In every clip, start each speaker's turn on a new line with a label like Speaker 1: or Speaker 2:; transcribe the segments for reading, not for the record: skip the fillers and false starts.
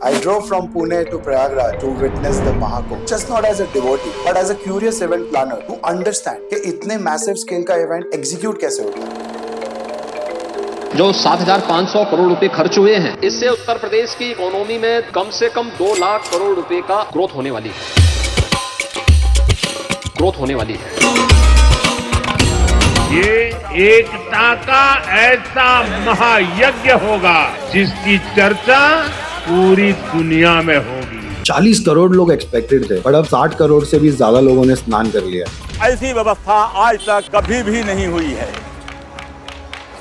Speaker 1: I drove from Pune to Prayagraj to witness the Mahakumbh, just not as a devotee, but as a curious event planner to understand कि इतने massive scale का event execute कैसे होता है।
Speaker 2: जो 7,500 करोड़ रुपए खर्च हुए हैं, इससे उत्तर प्रदेश की इकोनॉमी में कम से कम 2 लाख करोड़ रुपए का ग्रोथ होने वाली है।
Speaker 3: ये एकता का ऐसा महायज्ञ होगा जिसकी चर्चा पूरी दुनिया में होगी।
Speaker 4: 40 करोड़ लोग एक्सपेक्टेड थे, बट अब 60 करोड़ से भी ज्यादा लोगों ने स्नान कर लिया।
Speaker 5: ऐसी व्यवस्था आज तक कभी भी नहीं हुई है।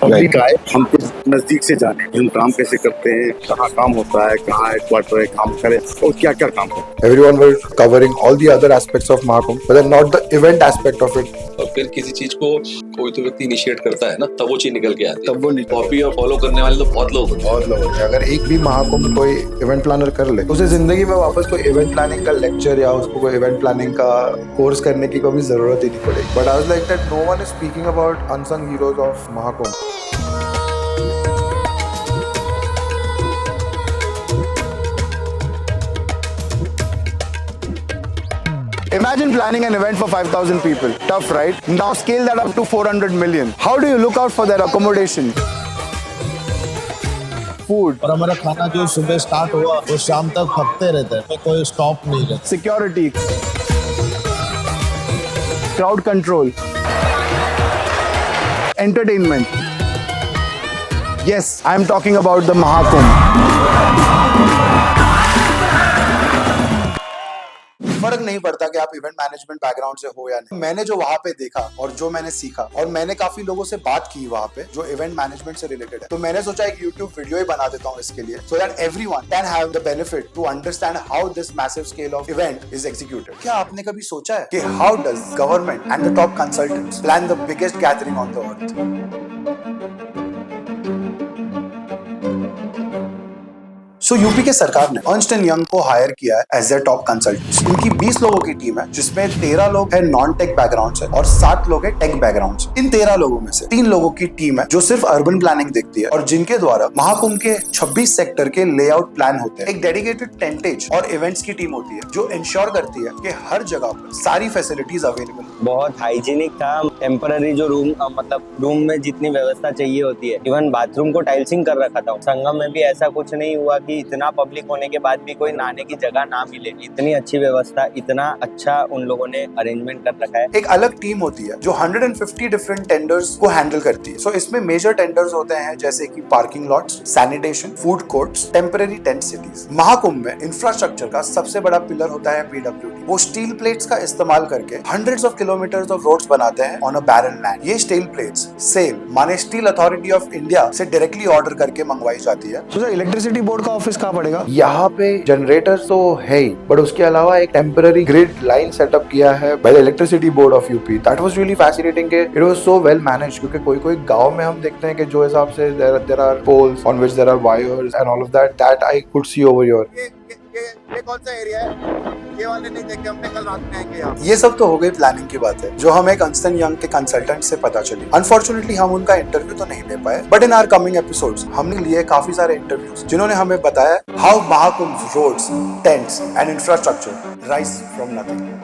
Speaker 6: पब्लिक आए, हम कुछ नजदीक से जाने हम काम कैसे करते हैं, कहाँ काम होता है, कहाँ हेडक्वार्टर है, काम करें और क्या क्या काम है।
Speaker 1: Everyone were covering all the other aspects of Mahakumbh, but then not the event aspect of it.
Speaker 7: और फिर किसी चीज को कोई तो व्यक्ति इनिशिएट करता है ना, तब वो चीज निकल के आती है।
Speaker 1: तब वो
Speaker 7: कॉपी और फॉलो करने वाले तो बहुत लोग होते हैं।
Speaker 1: अगर एक भी महाकुंभ कोई इवेंट प्लानर कर ले, उसे जिंदगी में वापस कोई इवेंट प्लानिंग का लेक्चर या उसको कोई इवेंट प्लानिंग का कोर्स करने की कभी जरूरत ही नहीं पड़ेगी। But I was like that no one is speaking about unsung heroes of Mahakumbh. Imagine planning an event for 5,000 people. Tough, right? Now scale that up to 400 million. How do you look out for their accommodation? Food.
Speaker 8: और हमारा खाना जो सुबह start हुआ वो शाम तक पकते रहते हैं, कोई स्टॉप नहीं रहता।
Speaker 1: Security. Crowd control. Entertainment. Yes, I am talking about the Mahakumbh. फर्क नहीं पड़ता कि आप इवेंट मैनेजमेंट बैकग्राउंड से हो या नहीं। मैंने जो वहां पे देखा और जो मैंने सीखा, और मैंने काफी लोगों से बात की वहां पे जो इवेंट मैनेजमेंट से रिलेटेड है, तो मैंने सोचा एक YouTube वीडियो ही बना देता हूँ इसके लिए, so that everyone can have the benefit to understand how this massive scale of event is executed. क्या आपने कभी सोचा है कि how does government and the top consultants plan the biggest gathering on the earth? So UP के सरकार ने Ernst and Young को हायर किया है एज ए टॉप कंसल्टेंट्स। इनकी 20 लोगों की टीम है, जिसमें 13 लोग है नॉन टेक बैकग्राउंड से और 7 लोग है टेक बैकग्राउंड से। इन 13 लोगों में से 3 लोगों की टीम है जो सिर्फ अर्बन प्लानिंग देखती है और जिनके द्वारा महाकुंभ के 26 सेक्टर के लेआउट प्लान होते हैं। एक डेडिकेटेड टेंटेज और इवेंट्स की टीम होती है जो इंश्योर करती है कि हर जगह पर सारी फैसिलिटीज अवेलेबल।
Speaker 9: बहुत हाइजीनिक था। टेम्पररी जो रूम मतलब रूम में जितनी व्यवस्था चाहिए होती है, इवन बाथरूम को टाइल्सिंग कर रखा था। संगम में भी ऐसा कुछ नहीं हुआ कि इतना पब्लिक होने के बाद भी कोई नहाने की जगह ना मिले। इतनी अच्छी व्यवस्था, इतना अच्छा उन लोगों ने अरेंजमेंट कर रखा है।
Speaker 1: एक अलग टीम होती है जो 150 डिफरेंट टेंडर्स को हैंडल करती है। सो इसमें मेजर टेंडर्स होते हैं जैसे कि parking lots, sanitation, food courts, temporary tent cities. Mahakumbh में इंफ्रास्ट्रक्चर का सबसे बड़ा पिलर होता है PWD। वो स्टील प्लेट्स का इस्तेमाल करके hundreds of kilometres of roads बनाते हैं ऑन अ बैरन लैंड। ये स्टील प्लेट्स सेल माने स्टील अथॉरिटी ऑफ इंडिया से डायरेक्टली ऑर्डर करके मंगवाई जाती है। तो इलेक्ट्रिसिटी बोर्ड का ऑफिस कहाँ पड़ेगा? यहाँ पे जनरेटर तो है ही, बट उसके अलावा एक टेम्पररी ग्रिड लाइन सेटअप किया है by the electricity board of UP. That was really fascinating. It was so well managed, क्योंकि कोई गांव में हम देखते हैं कि जो हिसाब से there are poles on which there are wires and all of that I could see over your.
Speaker 5: ये कौन सा एरिया है? ये वाले नहीं देखे हमने, कल रात में आएंगे यहाँ।
Speaker 1: ये सब तो हो गई प्लानिंग की बात है जो हमें अर्न्स्ट एंड यंग के कंसल्टेंट से पता चली। अनफॉर्चुनेटली हम उनका इंटरव्यू तो नहीं ले पाए, but in our coming episodes हमने लिए काफी सारे इंटरव्यूज जिन्होंने हमें बताया how Mahakumbh roads, tents and infrastructure rise from nothing.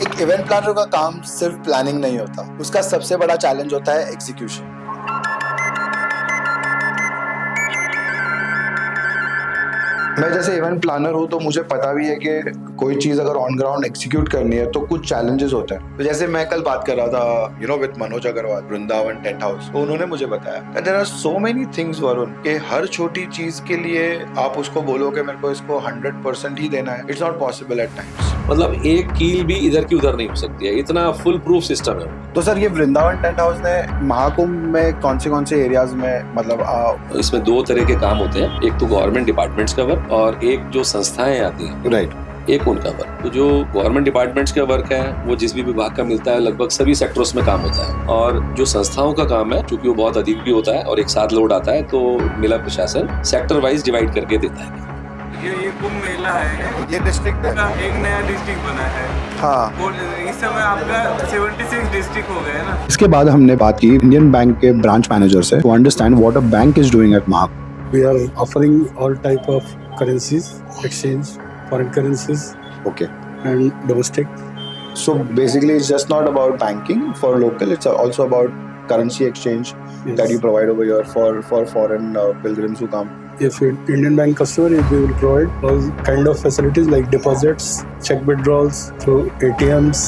Speaker 1: एक इवेंट प्लानर का काम सिर्फ प्लानिंग नहीं होता, उसका सबसे बड़ा चैलेंज होता है एग्जीक्यूशन। मैं जैसे इवेंट प्लानर हूँ तो मुझे पता भी है कि कोई चीज अगर ऑन ग्राउंड एग्जीक्यूट करनी है तो कुछ चैलेंजेस होते हैं। तो जैसे मैं कल बात कर रहा था with Manoj Agarwal, Vrindavan tent house, तो उन्होंने मुझे बताया that there are so many things Varun कि हर छोटी चीज के लिए आप उसको बोलो कि मेरे को इसको 100% ही देना है। It's not possible at times.
Speaker 7: मतलब एक कील भी इधर की उधर नहीं हो सकती है, इतना फुल प्रूफ सिस्टम है।
Speaker 1: तो सर ये वृंदावन टेंट हाउस ने महाकुंभ में कौन से एरियाज में मतलब
Speaker 7: इसमें 2 तरह के काम होते हैं, एक तो गवर्नमेंट डिपार्टमेंट्स का वर्क और एक जो संस्थाएं आती हैं,
Speaker 1: राइट,
Speaker 7: एक उनका वर्क। तो जो गवर्नमेंट डिपार्टमेंट्स का वर्क है वो जिस भी विभाग का मिलता है लगभग सभी सेक्टर्स में काम होता है, और जो संस्थाओं का काम है चूंकि वो बहुत अधिक भी होता है और एक साथ लोड आता है, तो मिला प्रशासन सेक्टर वाइज डिवाइड करके देता है।
Speaker 3: ये कुंभ मेला है,
Speaker 1: ये डिस्ट्रिक्ट है,
Speaker 3: एक नया डिस्ट्रिक्ट बना है।
Speaker 1: हाँ
Speaker 10: वो इस समय आपका 76 डिस्ट्रिक्ट हो गए ना।
Speaker 4: इसके बाद हमने बात की इंडियन बैंक के ब्रांच मैनेजर से to understand what a bank is doing at Mahakumbh.
Speaker 11: We are offering all type of currencies, exchange, foreign currencies,
Speaker 4: Okay.
Speaker 11: and domestic.
Speaker 4: So basically, it's just not about banking for local. It's also about currency exchange
Speaker 11: Yes.
Speaker 4: that you provide over here for foreign pilgrims who come.
Speaker 11: If you're Indian bank customer, we will provide all kind of facilities like deposits, check withdrawals through ATMs.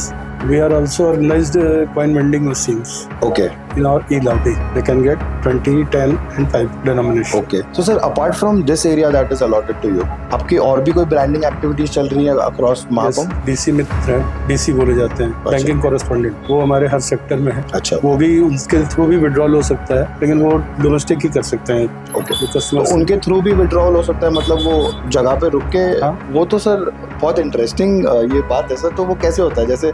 Speaker 11: We are also organized coin vending machines
Speaker 4: Okay.
Speaker 11: in our e-lobby. They can get 20, 10 and 5 denomination.
Speaker 4: Okay. So sir, apart from this area that is allotted to you, आपकी और भी कोई branding activities चल रही है across
Speaker 11: Yes,
Speaker 4: Mahakumbh?
Speaker 11: DC मित्र हैं, DC बोले जाते हैं, बैंकिंग कॉरेस्पॉन्डेंट, वो हमारे हर सेक्टर में है.
Speaker 4: अच्छा.
Speaker 11: वो भी उसके थ्रू भी विड्रॉल हो सकता है, लेकिन वो डोमेस्टिक ही कर सकते हैं.
Speaker 4: Okay.
Speaker 11: तो कस्टमर
Speaker 4: तो उनके थ्रू भी विड्रॉल हो सकता है, मतलब वो जगह पे रुक के.
Speaker 11: हाँ.
Speaker 4: वो तो सर बहुत इंटरेस्टिंग ये बात है सर. तो वो कैसे होता है, जैसे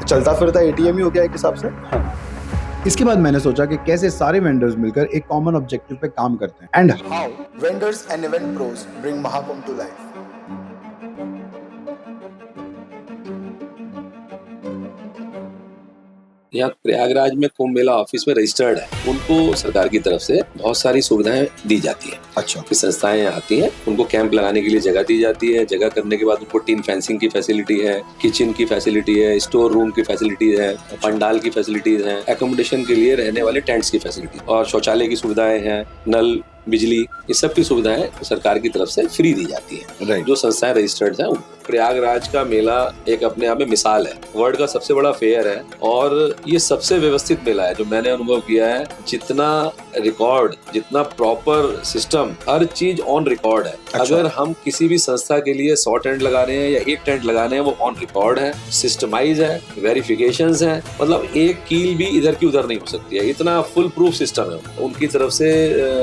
Speaker 4: चलता फिरता एटीएम ही हो गया एक हिसाब से?
Speaker 11: हाँ.
Speaker 4: इसके बाद मैंने सोचा कि कैसे सारे वेंडर्स मिलकर एक कॉमन ऑब्जेक्टिव पे काम करते हैं and
Speaker 1: How vendors and event pros bring Mahakumbh to life.
Speaker 7: यहाँ प्रयागराज में कुंभ मेला ऑफिस में रजिस्टर्ड है, उनको सरकार की तरफ से बहुत सारी सुविधाएं दी जाती है.
Speaker 4: अच्छा.
Speaker 7: कि संस्थाएं यहाँ आती हैं, उनको कैंप लगाने के लिए जगह दी जाती है. जगह करने के बाद उनको टीन फेंसिंग की फैसिलिटी है, किचन की फैसिलिटी है, स्टोर रूम की फैसिलिटीज है, पंडाल की फैसिलिटीज हैं, एकोमोडेशन के लिए रहने वाले टेंट्स की फैसिलिटी और शौचालय की सुविधाएं हैं, नल, बिजली, ये सब की सुविधाएं सरकार की तरफ से फ्री दी जाती है.
Speaker 4: राइट.
Speaker 7: जो संस्थाएं रजिस्टर्ड हैं. प्रयागराज का मेला एक अपने आप में मिसाल है, वर्ल्ड का सबसे बड़ा फेयर है और ये सबसे व्यवस्थित मेला है जो मैंने अनुभव किया है. जितना रिकॉर्ड, जितना प्रॉपर सिस्टम, हर चीज ऑन रिकॉर्ड है.
Speaker 4: अच्छा.
Speaker 7: अगर हम किसी भी संस्था के लिए 100 टेंट लगा रहे हैं या 1 टेंट लगा रहे हैं, वो ऑन रिकॉर्ड है, सिस्टमाइज है, वेरिफिकेशंस है. मतलब एक कील भी इधर की उधर नहीं हो सकती है, इतना फुल प्रूफ सिस्टम है. उनकी तरफ से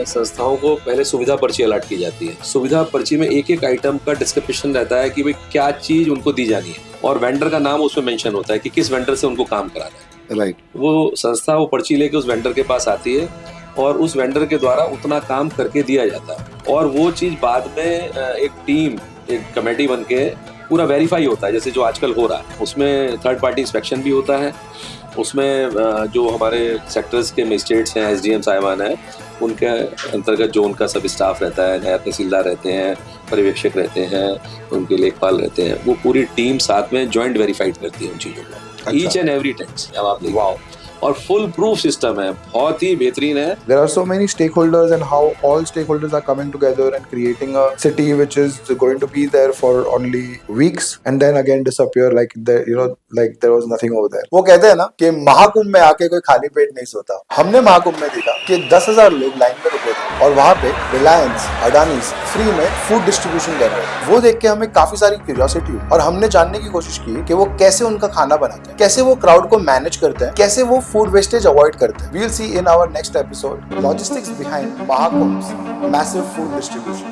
Speaker 7: संस्थाओं को पहले सुविधा पर्ची अलॉट की जाती है. सुविधा पर्ची में एक एक आइटम का डिस्क्रिप्शन रहता है कि भाई क्या चीज उनको दी जानी है और वेंडर का नाम उसमें मेंशन होता है कि किस वेंडर से उनको काम कराना है.
Speaker 4: राइट.
Speaker 7: वो संस्था वो पर्ची लेके उस वेंडर के पास आती है और उस वेंडर के द्वारा उतना काम करके दिया जाता है और वो चीज बाद में एक टीम, एक कमेटी बन के पूरा वेरीफाई होता है, जैसे जो आजकल हो रहा है. उसमें थर्ड पार्टी इंस्पेक्शन भी होता है. उसमें जो हमारे सेक्टर्स के मजिस्ट्रेट्स हैं, एसडीएम साहिबान हैं, उनके अंतर्गत जो उनका सब स्टाफ रहता है, नायब तहसीलदार रहते हैं, पर्यवेक्षक रहते हैं, उनके लेखपाल रहते हैं, वो पूरी टीम साथ में जॉइंट वेरीफाइड करती है उन चीज़ों को, ईच एंड एवरी टेंट. अब आप देखिए, वाओ, और फुल प्रूफ सिस्टम है, बहुत ही बेहतरीन है.
Speaker 1: There are so many stakeholders and how all stakeholders are coming together and creating a city which is going to be there for only weeks and then again disappear like like there was nothing over there. वो कहते हैं ना कि महाकुंभ में आके कोई खाली पेट नहीं सोता. हमने महाकुंभ में देखा कि 10,000 लोग लाइन में रुके थे और वहाँ पे रिलायंस, अडानीज फ्री में फूड डिस्ट्रीब्यूशन कर रहे हैं. वो देख के हमें काफी सारी क्यूरियोसिटी हुई और हमने जानने की कोशिश की कि वो कैसे उनका खाना बनाते हैं, कैसे वो क्राउड को मैनेज करते हैं, कैसे वो फूड वेस्टेज अवॉइड करते हैं. We will see in our next episode logistics behind महाकुंभ's massive food distribution.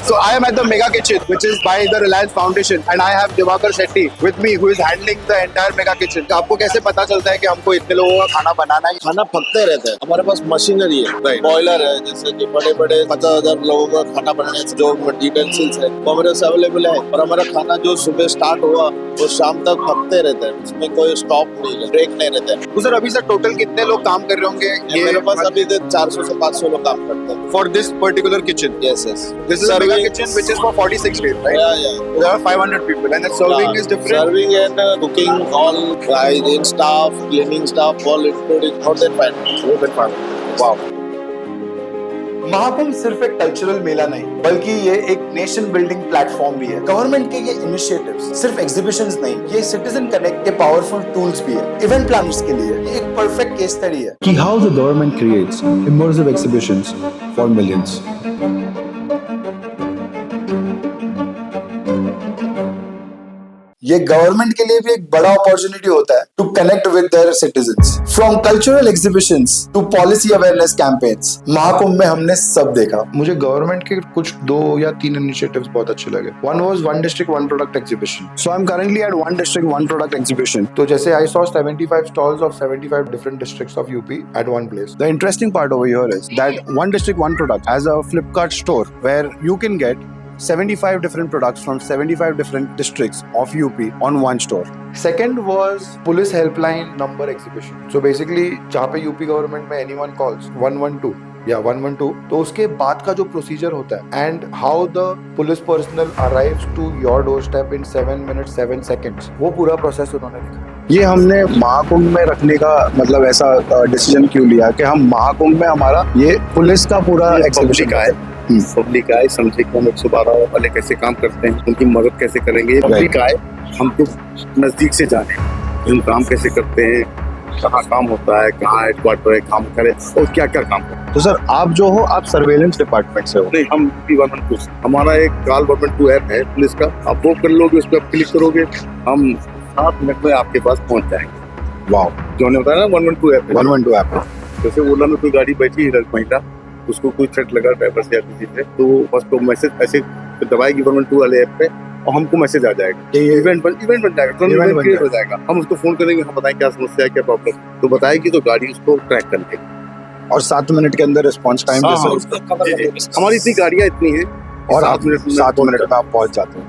Speaker 5: So I am at the Mega Kitchen, which is by the Reliance Foundation, and I have Divakar Shetty with me, who is handling the entire Mega Kitchen. तो आपको कैसे पता चलता है कि हमको इतने लोगों का खाना बनाना है?
Speaker 8: खाना पकते रहता है. हमारे पास मशीनरी है, बॉयलर है, जैसे कि बड़े बड़े 50,000 लोगों का खाना बनाने से जो यूटेंसिल्स है वो हमारे पास अवेलेबल है. और हमारा खाना जो सुबह स्टार्ट हुआ वो शाम तक पकते रहता है, उसमें कोई स्टॉप नहीं है, ब्रेक नहीं रहता है.
Speaker 5: तो सर अभी सर टोटल कितने लोग काम कर रहे होंगे?
Speaker 8: ये मेरे पास अभी 400 से 500 लोग काम करते हैं.
Speaker 5: For this particular kitchen.
Speaker 8: Yes, yes.
Speaker 5: This is a Mega Kitchen which is for 46 days, right?
Speaker 8: Yeah.
Speaker 5: So there are 500 people, and the serving is different.
Speaker 8: Serving and cooking, all in staff, cleaning staff, all including more than 500.
Speaker 5: Wow.
Speaker 1: Mahakumbh सिर्फ एक cultural मेला नहीं बल्कि ये एक nation building platform भी है. Government के ये इनिशिएटिव्स सिर्फ एग्जीबिशंस नहीं, ये सिटीजन कनेक्ट के पावरफुल टूल्स भी है. इवेंट प्लानर्स के लिए ये एक परफेक्ट केस स्टडी है
Speaker 4: कि how the government creates immersive exhibitions for millions.
Speaker 1: ये गवर्नमेंट के लिए भी एक बड़ा अपॉर्चुनिटी होता है to connect with their citizens. From cultural exhibitions to policy awareness campaigns, Mahakumbh में हमने सब देखा। मुझे गवर्नमेंट के कुछ 2 या 3 इनिशिएटिव्स बहुत अच्छे लगे। One was one district one product exhibition. So I am currently at one district one product exhibition. तो जैसे I saw 75 stalls of 75 different districts of UP at one place. The interesting part over here is that one district one product has a Flipkart store where you can get 75 different products from 75 different districts of UP on one store. Second was police helpline number exhibition. So basically जहाँ पे UP government में anyone calls 112 या 112, तो उसके बाद का जो procedure होता है and how the police personnel arrives to your doorstep in 7 minutes 7 seconds, वो पूरा प्रोसेस उन्होंने लिखा।
Speaker 5: ये हमने महाकुंभ में रखने का मतलब ऐसा डिसीजन क्यों लिया कि हम महाकुंभ में हमारा ये पुलिस का पूरा एग्जीबिशन
Speaker 6: है, पब्लिक आए, समझे कि हम 112 वाले कैसे काम करते हैं, उनकी मदद कैसे करेंगे। पब्लिक आए, हमको नजदीक से जाने, हम काम कैसे करते हैं, कहाँ काम होता है, कहाँ हेडक्वार्टर है, काम करे और क्या क्या काम करे।
Speaker 5: तो सर आप जो हो, आप सर्वेलेंस डिपार्टमेंट से हो?
Speaker 6: नहीं, हम UP112 हमारा एक कॉल 112 ऐप है पुलिस का, आप वो कर लोगे, उस पर आप क्लिक करोगे, हम 7 मिनट में आपके पास पहुँच जाएंगे।
Speaker 5: वाह,
Speaker 6: जो हमने बताया ना 112 ऐप,
Speaker 5: 112 ऐप।
Speaker 6: जैसे ओला में कोई गाड़ी बैठी है महिला, उसको कोई थ्रेट लगा ड्राइवर से या किसी से, तो बस तो मैसेज ऐसे दबाएगी 112 वाले ऐप पे और हमको मैसेज आ जाएगा कि इवेंट बन जाएगा, इवेंट क्रिएट हो जाएगा। हम उसको फोन करेंगे, हम बताएं क्या समस्या है, क्या प्रॉब्लम, तो बताएगी तो गाड़ी उसको ट्रैक कर लेगी
Speaker 5: और 7 मिनट के अंदर रिस्पॉन्स टाइम।
Speaker 6: हमारी इतनी गाड़ियाँ इतनी है
Speaker 5: और 7 मिनट में आप पहुंच जाते हैं।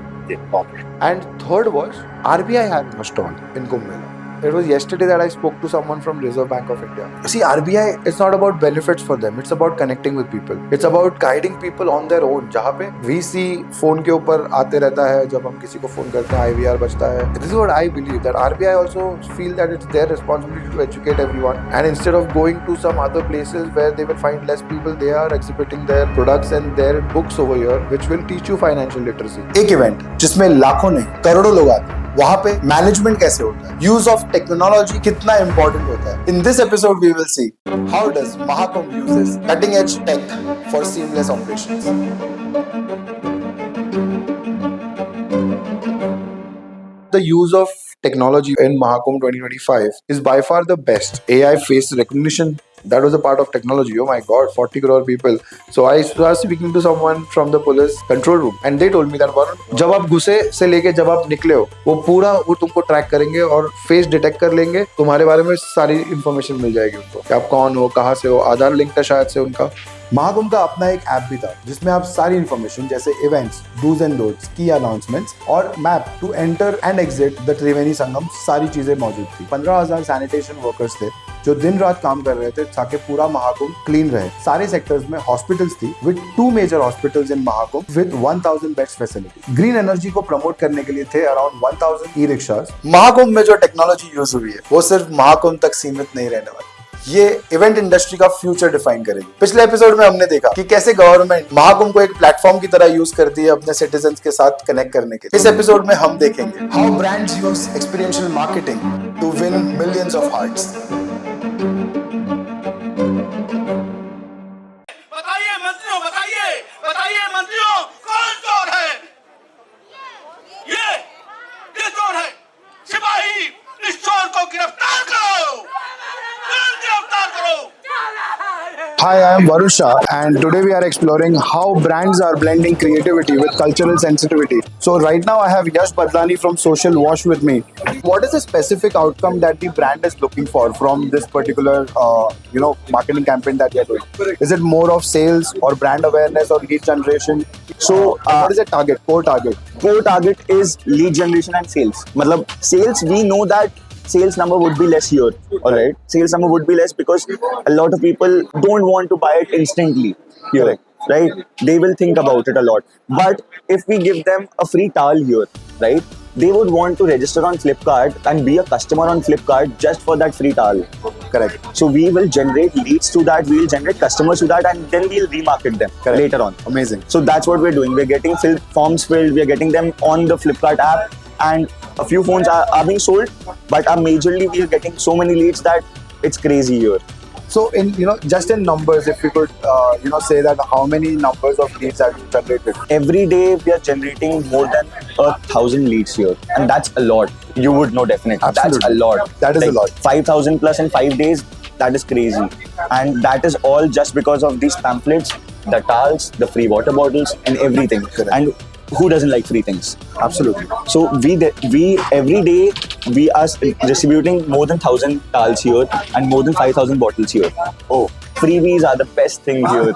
Speaker 1: And third was RBI having a stall in Kumbh Mela. It was yesterday that I spoke to someone from Reserve Bank of India. See, RBI, it's not about benefits for them. It's about connecting with people. It's about guiding people on their own. जहाँ पे VC phone के ऊपर आते रहता है, जब हम किसी को फोन करते हैं IVR बजता है. This is what I believe, that RBI also feel that it's their responsibility to educate everyone. And instead of going to some other places where they will find less people, they are exhibiting their products and their books over here, which will teach you financial literacy. एक event जिसमें लाखों नहीं करोड़ों लोग आते हैं, वहाँ पे मैनेजमेंट कैसे होता है, यूज ऑफ टेक्नोलॉजी कितना इंपॉर्टेंट होता है। In this episode we will see how does Mahakumbh uses cutting edge tech for seamless operations. The use of technology in Mahakumbh 2025 is by far the best. AI face recognition, that was a part of technology. Oh my god, 40 crore people. So I was speaking to someone from the police control room and they told me that Varun, जब आप घुसे से लेके जब आप निकले हो, वो पूरा वो तुमको ट्रैक करेंगे और फेस डिटेक्ट कर लेंगे, तुम्हारे बारे में सारी इंफॉर्मेशन मिल जाएगी उनको कि आप कौन हो, कहाँ से हो, आधार लिंक था शायद से उनका। महाकुंभ का अपना एक ऐप भी था जिसमें आप सारी इंफॉर्मेशन जैसे इवेंट्स, डूज एंड डोंट्स, की अनाउंसमेंट्स और map to enter and exit the Triveni Sangam, सारी चीजें मौजूद थी। 15,000 सैनिटेशन वर्कर्स थे जो दिन रात काम कर रहे थे ताकि पूरा महाकुंभ क्लीन रहे। सारे सेक्टर्स में हॉस्पिटल्स थी with 2 major hospitals in Mahakumbh with 1000 beds facility. Green energy को प्रमोट करने के लिए थे अराउंड 1000 ई रिक्शास। महाकुंभ में जो टेक्नोलॉजी यूज हुई है वो सिर्फ महाकुंभ तक सीमित नहीं रहने वाली, ये इवेंट इंडस्ट्री का फ्यूचर डिफाइन करेगी। पिछले एपिसोड में हमने देखा कि कैसे गवर्नमेंट महाकुंभ को एक प्लेटफॉर्म की तरह यूज करती है अपने सिटीजंस के साथ कनेक्ट करने के। इस एपिसोड में हम देखेंगे how brands use experiential marketing to win millions of hearts.
Speaker 12: बताइए मंत्रियों, कौन चोर है? ये चोर है। सिपाही, इस चोर को गिरफ्तार करो।
Speaker 5: Hi, I am Varun Shah and today we are exploring how brands are blending creativity with cultural sensitivity. So right now I have Yash Badlani from Social Wash with me. What is the specific outcome that the brand is looking for from this particular marketing campaign that you are doing? Is it more of sales or brand awareness or lead generation? So what is the target, core target?
Speaker 9: Core target is lead generation and sales. मतलब sales, we know that sales number would be less here, all right? Sales number would be less because a lot of people don't want to buy it instantly here, right? They will think about it a lot. But if we give them a free towel here, right? They would want to register on Flipkart and be a customer on Flipkart just for that free towel.
Speaker 5: Correct.
Speaker 9: So we will generate leads to that, we will generate customers to that, and then we'll remarket them later on.
Speaker 5: Amazing.
Speaker 9: So that's what we're doing. We're getting forms filled, we're getting them on the Flipkart app, and a few phones are being sold, but majorly we are getting so many leads that it's crazy here.
Speaker 5: So in just in numbers, if we could say that how many numbers of leads have you generated?
Speaker 9: Every day we are generating more than 1,000 leads here, and that's a lot. You would know definitely.
Speaker 5: Absolutely.
Speaker 9: That's a lot.
Speaker 5: That is a lot.
Speaker 9: 5,000 plus in 5 days. That is crazy, and that is all just because of these pamphlets, the towels, the free water bottles, and everything.
Speaker 5: Correct.
Speaker 9: And who doesn't like free things?
Speaker 5: Absolutely.
Speaker 9: So we every day we are distributing more than 1,000 towels here and more than 5,000 bottles here. Oh, freebies are the best thing here.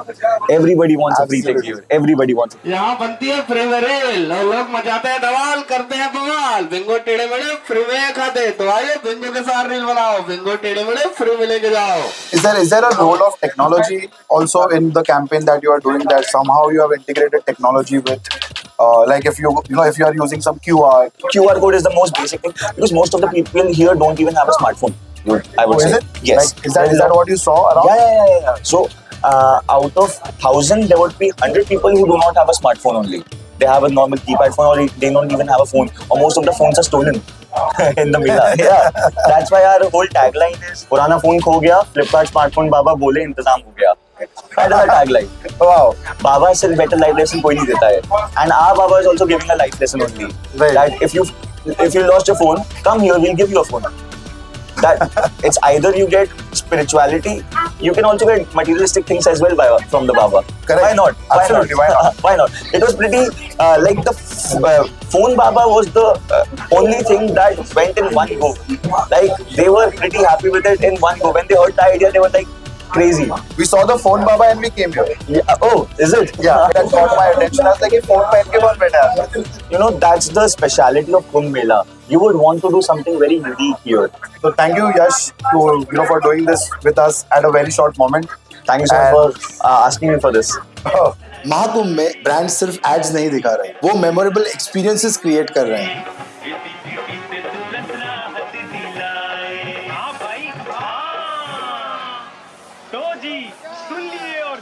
Speaker 9: Everybody wants a free thing here. Everybody wants.
Speaker 10: यहाँ बनती है free में rail, लोग मचाते हैं धमाल, करते हैं बवाल, बिंगो टेढ़े मेढ़े फ्री में खाते, तो आइए बिंगो के साथ रील बनाओ, बिंगो टेढ़े मेढ़े फ्री में लेके जाओ.
Speaker 5: Is there a role of technology also in the campaign that you are doing, that somehow you have integrated technology with, like if you are using some QR
Speaker 9: code is the most basic thing, because most of the people here don't even have a smartphone. I would say.
Speaker 5: Is it?
Speaker 9: Yes.
Speaker 5: Like, is that what you saw around?
Speaker 9: Yeah. So out of 1,000, there would be 100 people who do not have a smartphone only. They have a normal keypad phone, or they don't even have a phone, or most of the phones are stolen in the Mela. Yeah, that's why our whole tagline is "पुराना phone खो गया, Flipkart smartphone बाबा बोले इंतजाम हो गया." That is our tagline.
Speaker 5: Wow.
Speaker 9: Baba से better life lesson कोई नहीं देता है, and our Baba is also giving a life lesson only.
Speaker 5: Right.
Speaker 9: That if you lost your phone, come here, we'll give you a phone. That it's either you get spirituality, you can also get materialistic things as well from the Baba.
Speaker 5: Correct.
Speaker 9: Why not?
Speaker 5: Absolutely, why not?
Speaker 9: Why not? It was pretty like the phone Baba was the only thing that went in one go. Like they were pretty happy with it in one go. When they heard the idea, they were like crazy.
Speaker 5: We saw the phone Baba and we came here.
Speaker 9: Yeah. Oh, is it?
Speaker 5: Yeah, that caught my attention. I was like, "ये phone पहन के कौन बैठा है?"
Speaker 9: You know, that's the speciality of Kumbh Mela. You would want to do something very unique here.
Speaker 5: So thank you, Yash, for doing this with us at a very short moment.
Speaker 9: Thank you so much for asking me for this.
Speaker 5: Mahakumbh में brand सिर्फ ads नहीं दिखा रहे, वो memorable experiences create कर रहे हैं.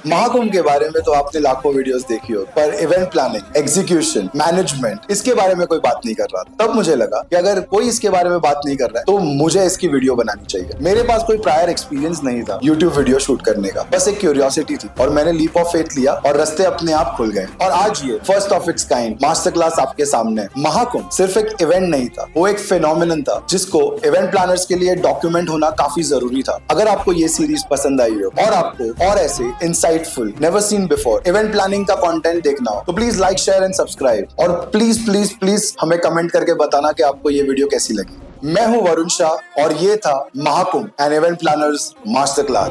Speaker 5: महाकुंभ के बारे में तो आपने लाखों वीडियोस देखी हो, पर इवेंट प्लानिंग, एग्जीक्यूशन, मैनेजमेंट, इसके बारे में कोई बात नहीं कर रहा था. तब मुझे लगा कि अगर कोई इसके बारे में बात नहीं कर रहा है तो मुझे इसकी वीडियो बनानी चाहिए. मेरे पास कोई प्रायर एक्सपीरियंस नहीं था यूट्यूब वीडियो शूट करने का, बस एक क्यूरियोसिटी थी और मैंने लीप ऑफ फेथ लिया और रास्ते अपने आप खुल गए. और आज ये first of its kind master class आपके सामने. महाकुंभ सिर्फ एक इवेंट नहीं था, वो एक फिनोमिनन था जिसको इवेंट प्लानर्स के लिए डॉक्यूमेंट होना काफी जरूरी था. अगर आपको ये सीरीज पसंद आई हो और आपको और ऐसे insightful, never seen before event planning का कंटेंट देखना हो तो please like, share and subscribe. और प्लीज प्लीज प्लीज हमें कमेंट करके बताना कि आपको ये वीडियो कैसी लगी. मैं हूं वरुण शाह और ये था Mahakumbh and event planners master class.